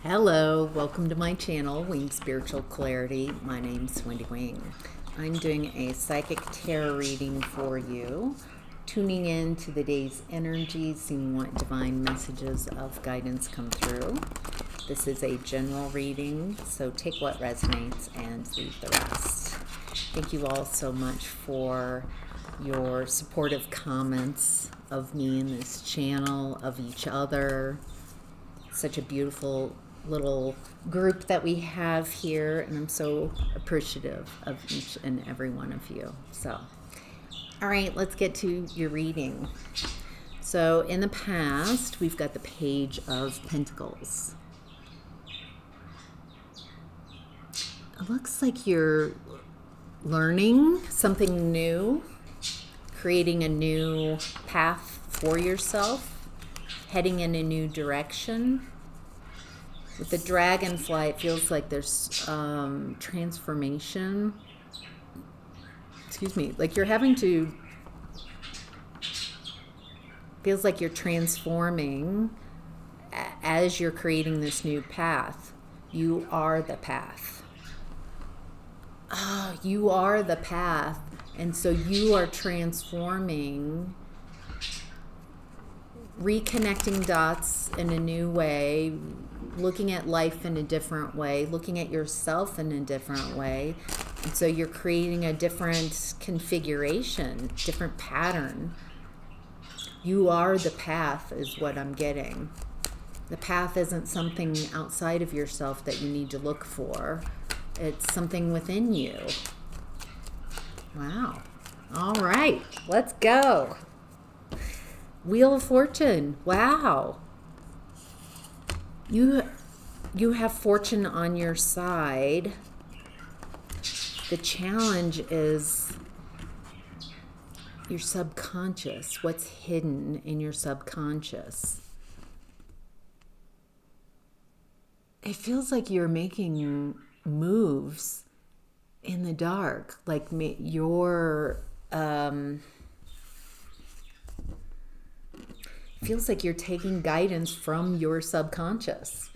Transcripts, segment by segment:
Hello, welcome to my channel, Wing Spiritual Clarity. My name's Wendy Wing. I'm doing a psychic tarot reading for you, tuning in to the day's energies, seeing what divine messages of guidance come through. This is a general reading, so take what resonates and leave the rest. Thank you all so much for your supportive comments of me in this channel, of each other. Such a beautiful little group that we have here, and I'm so appreciative of each and every one of you. So, all right, let's get to your reading. So in the past, we've got the Page of Pentacles. It looks like you're learning something new, creating a new path for yourself, heading in a new direction. With the dragonfly, it feels like there's transformation. Excuse me, like you're having to, feels like you're transforming as you're creating this new path. You are the path. You are the path. And so you are transforming, reconnecting dots in a new way, looking at life in a different way, looking at yourself in a different way. And so you're creating a different configuration, different pattern. You are the path is what I'm getting. The path isn't something outside of yourself that you need to look for. It's something within you. Wow. All right, let's go. Wheel of Fortune. Wow. You have fortune on your side. The challenge is your subconscious, what's hidden in your subconscious. It feels like you're making moves in the dark, like you're feels like you're taking guidance from your subconscious,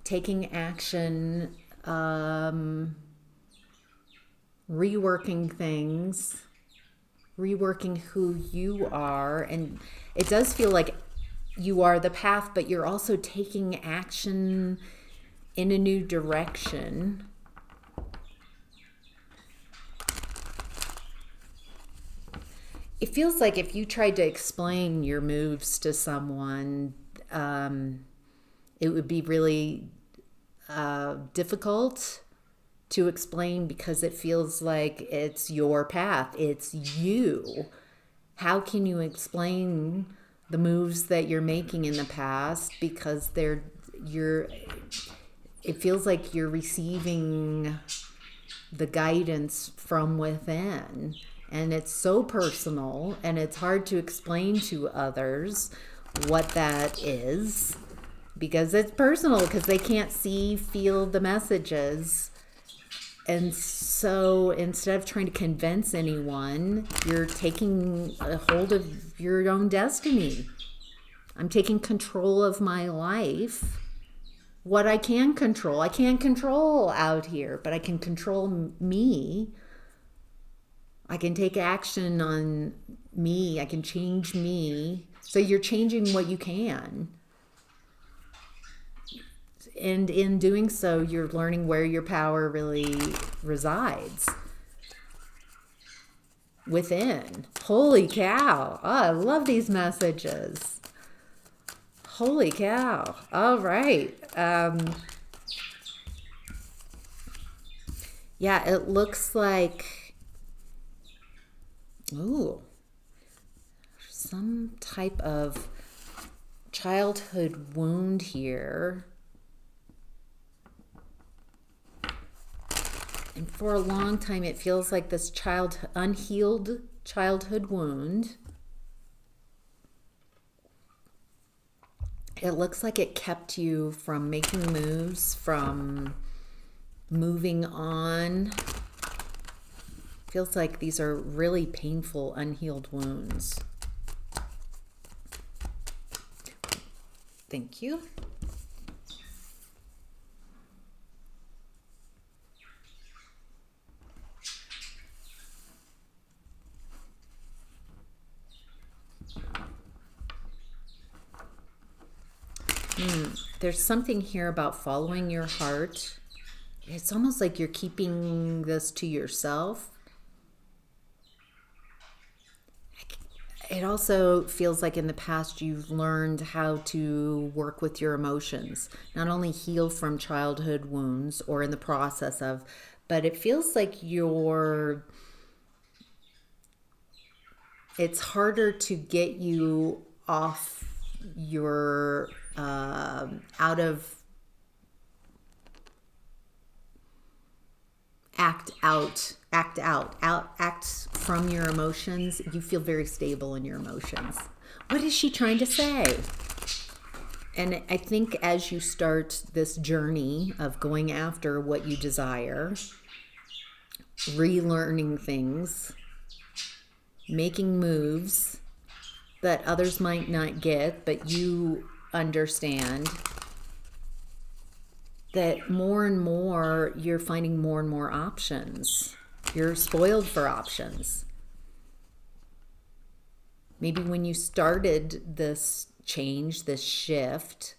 taking action, reworking things, reworking who you are. And it does feel like you are the path, but you're also taking action in a new direction. It feels like if you tried to explain your moves to someone, it would be really difficult to explain because it feels like it's your path. It's you. How can you explain the moves that you're making in the past? Because it feels like you're receiving the guidance from within. And it's so personal, and it's hard to explain to others what that is because it's personal, because they can't see, feel the messages. And so instead of trying to convince anyone, you're taking a hold of your own destiny. I'm taking control of my life. What I can control. I can't control out here, but I can control me. I can take action on me. I can change me. So you're changing what you can. And in doing so, you're learning where your power really resides. Within. Holy cow. Oh, I love these messages. Holy cow. All right. Yeah, it looks like some type of childhood wound here. And for a long time, it feels like this unhealed childhood wound. It looks like it kept you from making moves, from moving on. Feels like these are really painful, unhealed wounds. Thank you. There's something here about following your heart. It's almost like you're keeping this to yourself. It also feels like in the past you've learned how to work with your emotions, not only heal from childhood wounds or in the process of, but it feels like it's harder to get you off your, out of, act from your emotions. You feel very stable in your emotions. What is she trying to say? And I think as you start this journey of going after what you desire, relearning things, making moves that others might not get, but you understand, that more and more you're finding more and more options. You're spoiled for options. Maybe when you started this change, this shift,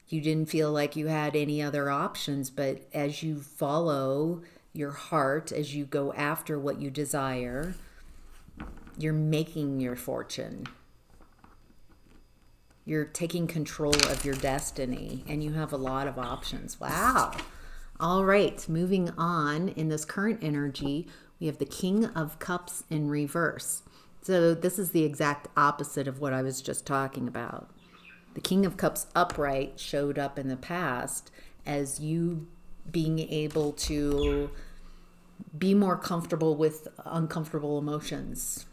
you didn't feel like you had any other options, but as you follow your heart, as you go after what you desire, you're making your fortune. You're taking control of your destiny, and you have a lot of options. Wow. All right, moving on. In this current energy, we have the King of Cups in reverse. So this is the exact opposite of what I was just talking about. The King of Cups upright showed up in the past as you being able to be more comfortable with uncomfortable emotions.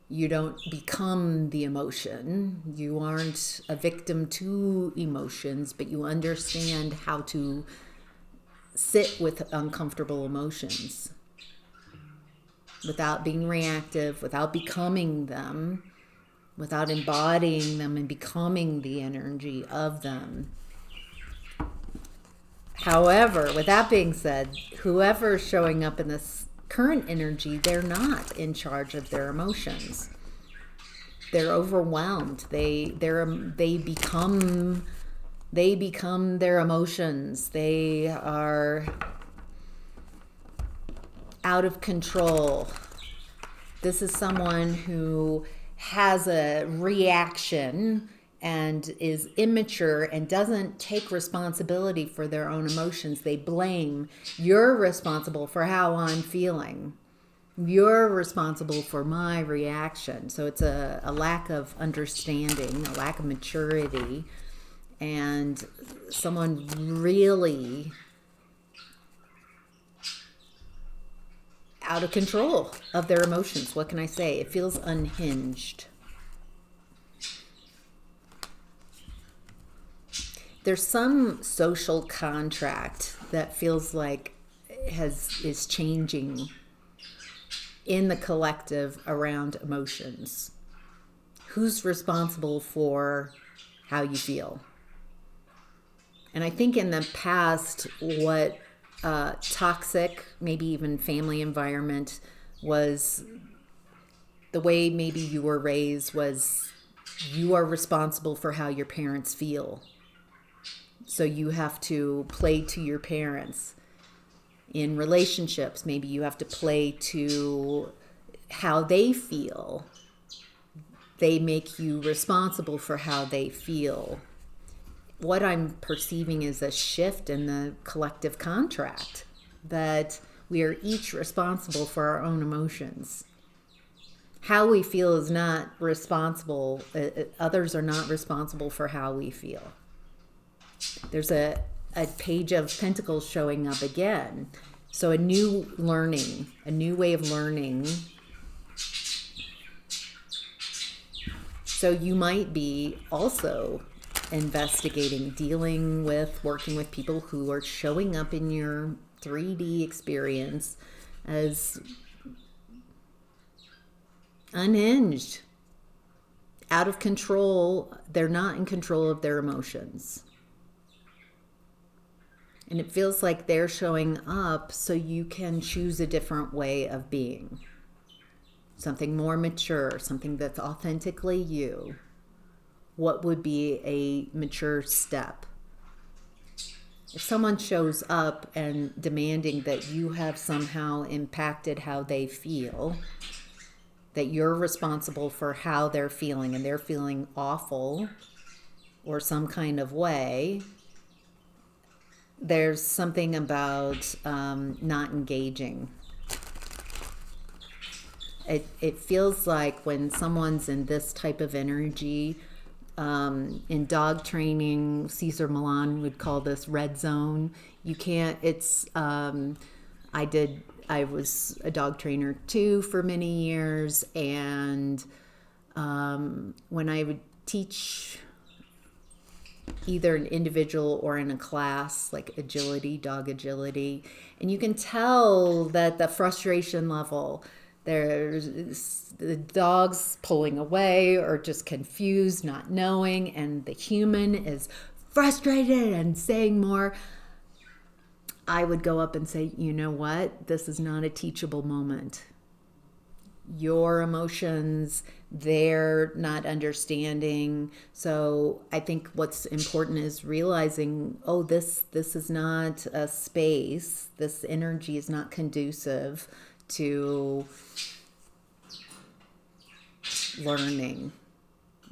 You don't become the emotion. You aren't a victim to emotions, but you understand how to sit with uncomfortable emotions without being reactive, without becoming them, without embodying them and becoming the energy of them. However, with that being said, whoever's showing up in this current energy, they're not in charge of their emotions. They're overwhelmed. They become their emotions. They are out of control. This is someone who has a reaction and is immature and doesn't take responsibility for their own emotions. They blame, you're responsible for how I'm feeling. You're responsible for my reaction. So it's a lack of understanding, a lack of maturity, and someone really out of control of their emotions. What can I say? It feels unhinged. There's some social contract that feels like is changing in the collective around emotions. Who's responsible for how you feel? And I think in the past, what toxic, maybe even family environment, was the way maybe you were raised was you are responsible for how your parents feel. So you have to play to your parents. In relationships, maybe you have to play to how they feel. They make you responsible for how they feel. What I'm perceiving is a shift in the collective contract, that we are each responsible for our own emotions. How we feel is not responsible. Others are not responsible for how we feel. There's a page of pentacles showing up again. So a new learning, a new way of learning. So you might be also investigating, dealing with, working with people who are showing up in your 3D experience as unhinged, out of control. They're not in control of their emotions. And it feels like they're showing up so you can choose a different way of being. Something more mature, something that's authentically you. what would be a mature step? If someone shows up and demanding that you have somehow impacted how they feel, that you're responsible for how they're feeling, and they're feeling awful or some kind of way, there's something about not engaging. It feels like when someone's in this type of energy, in dog training, Cesar Millan would call this red zone. You can't, I was a dog trainer too for many years. And when I would teach either an individual or in a class, like agility, dog agility, and you can tell that the frustration level, there's the dog's pulling away or just confused, not knowing, and the human is frustrated and saying more. I would go up and say, you know what? This is not a teachable moment. Your emotions, they're not understanding. So I think what's important is realizing, oh, this is not a space. This energy is not conducive to learning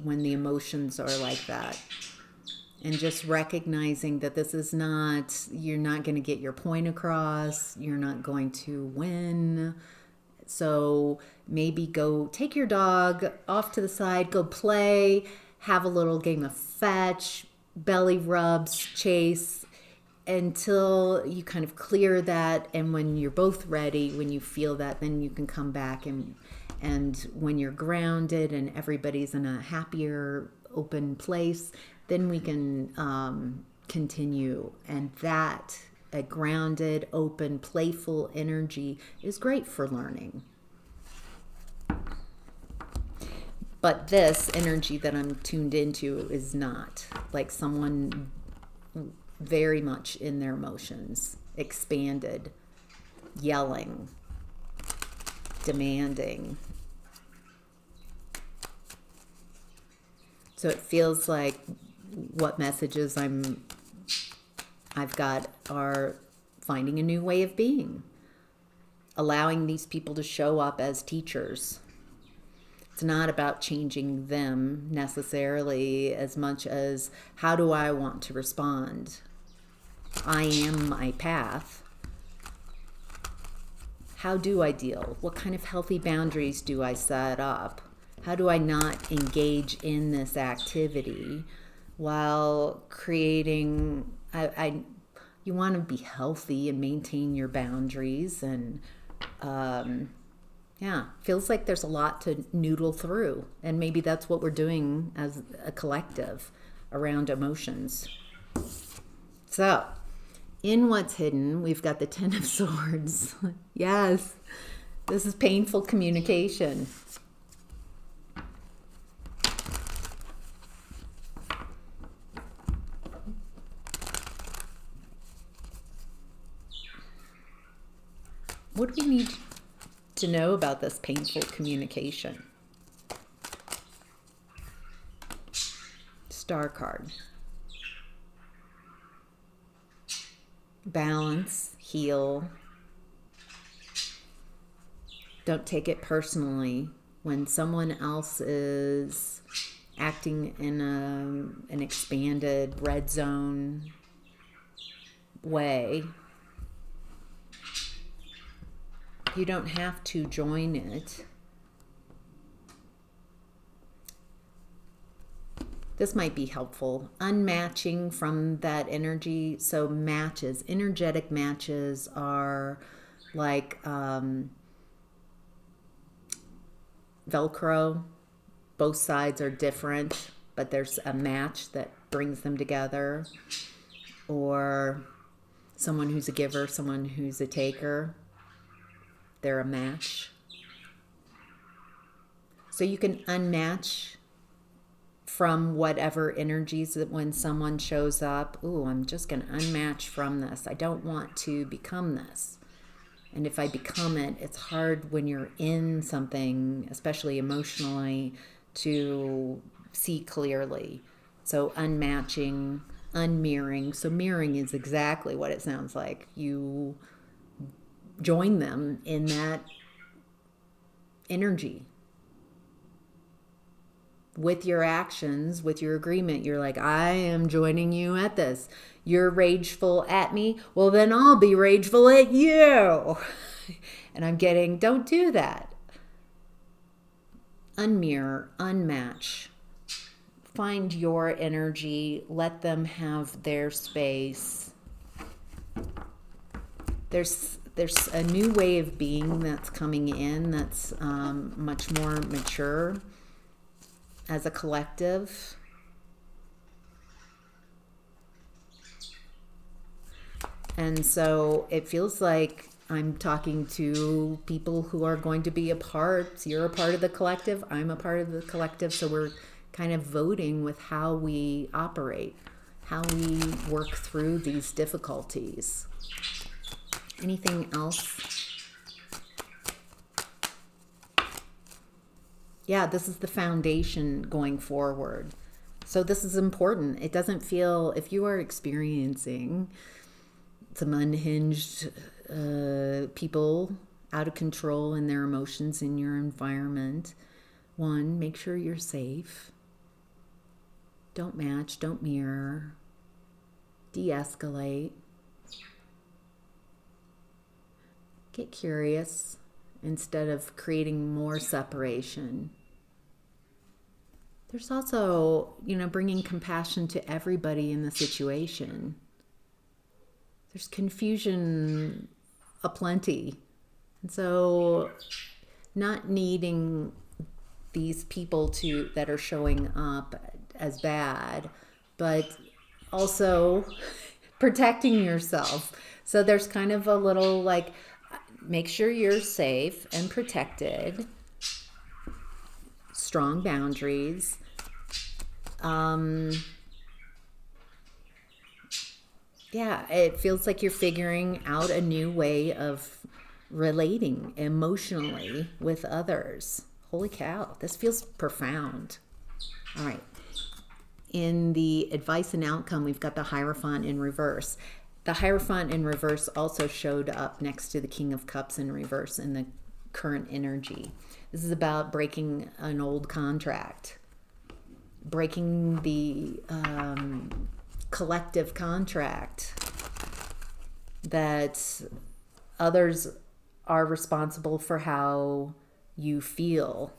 when the emotions are like that. And just recognizing that this is not, you're not going to get your point across, you're not going to win. So maybe go take your dog off to the side, go play, have a little game of fetch, belly rubs, chase, until you kind of clear that. And when you're both ready, when you feel that, then you can come back, and when you're grounded and everybody's in a happier, open place, then we can continue. And that, a grounded, open, playful energy is great for learning. But this energy that I'm tuned into is not. Like someone very much in their emotions, expanded, yelling, demanding. So it feels like what messages I've got are finding a new way of being, allowing these people to show up as teachers. It's not about changing them necessarily as much as how do I want to respond? I am my path. How do I deal? What kind of healthy boundaries do I set up? How do I not engage in this activity while creating, you want to be healthy and maintain your boundaries, and feels like there's a lot to noodle through, and maybe that's what we're doing as a collective around emotions. So in what's hidden, we've got the Ten of Swords. Yes, this is painful communication. What do we need to know about this painful communication? Star card. Balance, heal. Don't take it personally. When someone else is acting in an expanded red zone way, you don't have to join it. This might be helpful. Unmatching from that energy. So matches, energetic matches are like Velcro. Both sides are different, but there's a match that brings them together. Or someone who's a giver, someone who's a taker. They're a match. So you can unmatch from whatever energies that when someone shows up, ooh, I'm just going to unmatch from this. I don't want to become this. And if I become it, it's hard when you're in something, especially emotionally, to see clearly. So unmatching, unmirroring. So mirroring is exactly what it sounds like. You join them in that energy. With your actions, with your agreement, you're like, I am joining you at this. You're rageful at me. Well, then I'll be rageful at you. And I'm getting, don't do that. Unmirror, unmatch. Find your energy. Let them have their space. There's a new way of being that's coming in that's much more mature as a collective. And so it feels like I'm talking to people who are going to be a part. You're a part of the collective. I'm a part of the collective. So we're kind of voting with how we operate, how we work through these difficulties. Anything else? Yeah, this is the foundation going forward. So this is important. It doesn't feel, if you are experiencing some unhinged people out of control in their emotions in your environment, one, make sure you're safe. Don't match, don't mirror. De-escalate. Get curious instead of creating more separation. There's also, bringing compassion to everybody in the situation. There's confusion aplenty. And so not needing these people that are showing up as bad, but also protecting yourself. So there's kind of a little like, make sure you're safe and protected. Strong boundaries. Yeah, it feels like you're figuring out a new way of relating emotionally with others. Holy cow, this feels profound. All right. In the advice and outcome, we've got the Hierophant in reverse. The Hierophant in reverse also showed up next to the King of Cups in reverse in the current energy. This is about breaking an old contract, breaking the collective contract that others are responsible for how you feel.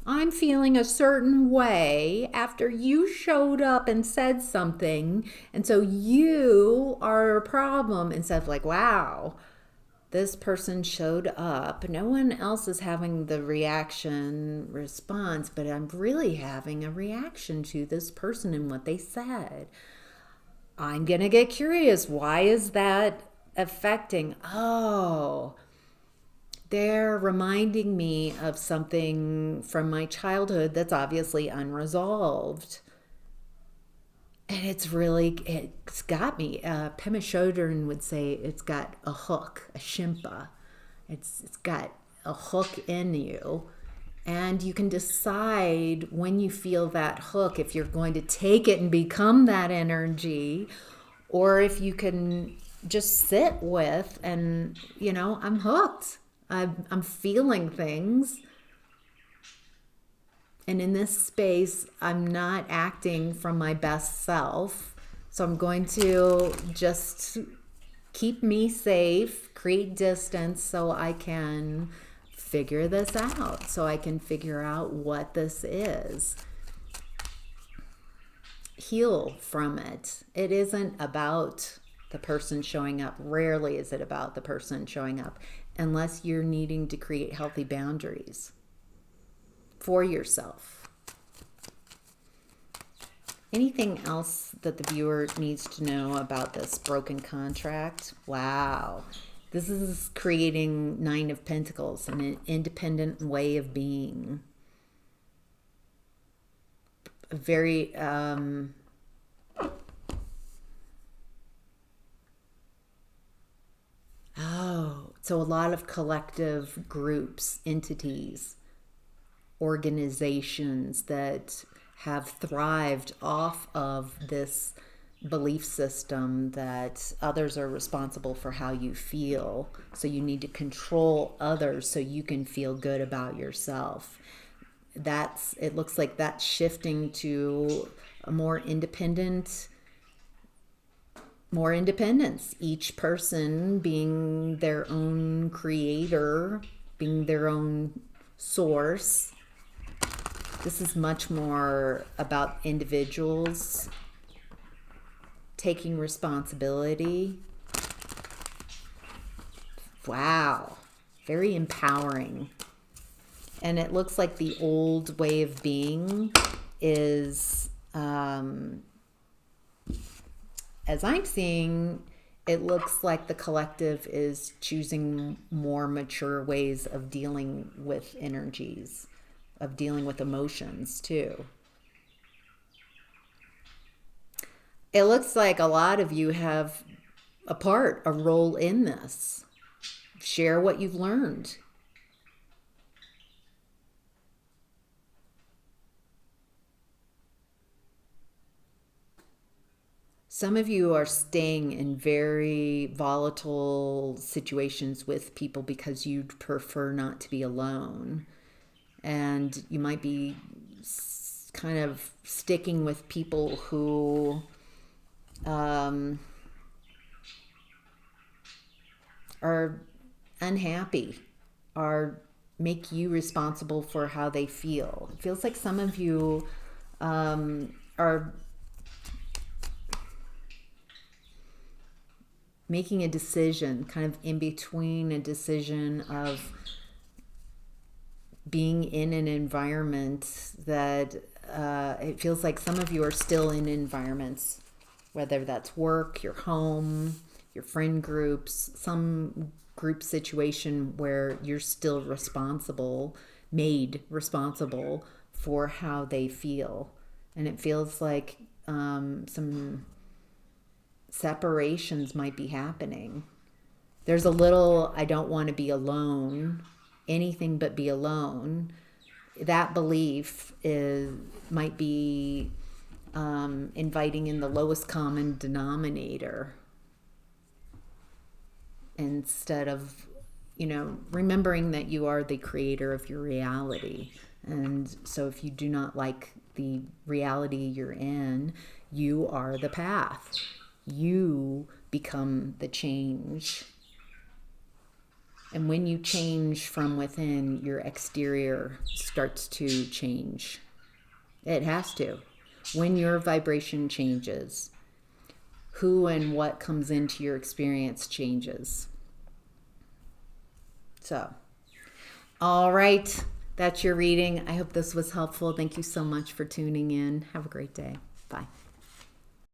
I'm feeling a certain way after you showed up and said something, and so you are a problem, instead of like, wow, this person showed up. No one else is having the response, but I'm really having a reaction to this person and what they said. I'm going to get curious. Why is that affecting? Oh, they're reminding me of something from my childhood that's obviously unresolved. And it's got me. Pema Chodron would say it's got a hook, a shimpa. It's got a hook in you. And you can decide when you feel that hook if you're going to take it and become that energy, or if you can just sit with and, I'm hooked. I'm feeling things. And in this space, I'm not acting from my best self. So I'm going to just keep me safe, create distance so I can figure this out, so I can figure out what this is. Heal from it. It isn't about the person showing up. Rarely is it about the person showing up, unless you're needing to create healthy boundaries for yourself. Anything else that the viewer needs to know about this broken contract? Wow. This is creating Nine of Pentacles, an independent way of being. A very, so a lot of collective groups, entities, organizations that have thrived off of this belief system that others are responsible for how you feel. So you need to control others so you can feel good about yourself. It looks like that's shifting to a more independence, each person being their own creator, being their own source. This is much more about individuals taking responsibility. Wow, very empowering. And it looks like the old way of being is, as I'm seeing, it looks like the collective is choosing more mature ways of dealing with energies, of dealing with emotions too. It looks like a lot of you have a role in this. Share what you've learned. Some of you are staying in very volatile situations with people because you'd prefer not to be alone. And you might be kind of sticking with people who are unhappy, are make you responsible for how they feel. It feels like some of you are making a decision, kind of in between a decision of being in an environment that it feels like some of you are still in environments, whether that's work, your home, your friend groups, some group situation where you're still made responsible for how they feel. And it feels like some separations might be happening. There's a little, I don't want to be alone, anything but be alone. That belief might be inviting in the lowest common denominator instead of, remembering that you are the creator of your reality. And so if you do not like the reality you're in, you are the path. You become the change. And when you change from within, your exterior starts to change. It has to. When your vibration changes, who and what comes into your experience changes. So, all right, that's your reading. I hope this was helpful. Thank you so much for tuning in. Have a great day. Bye.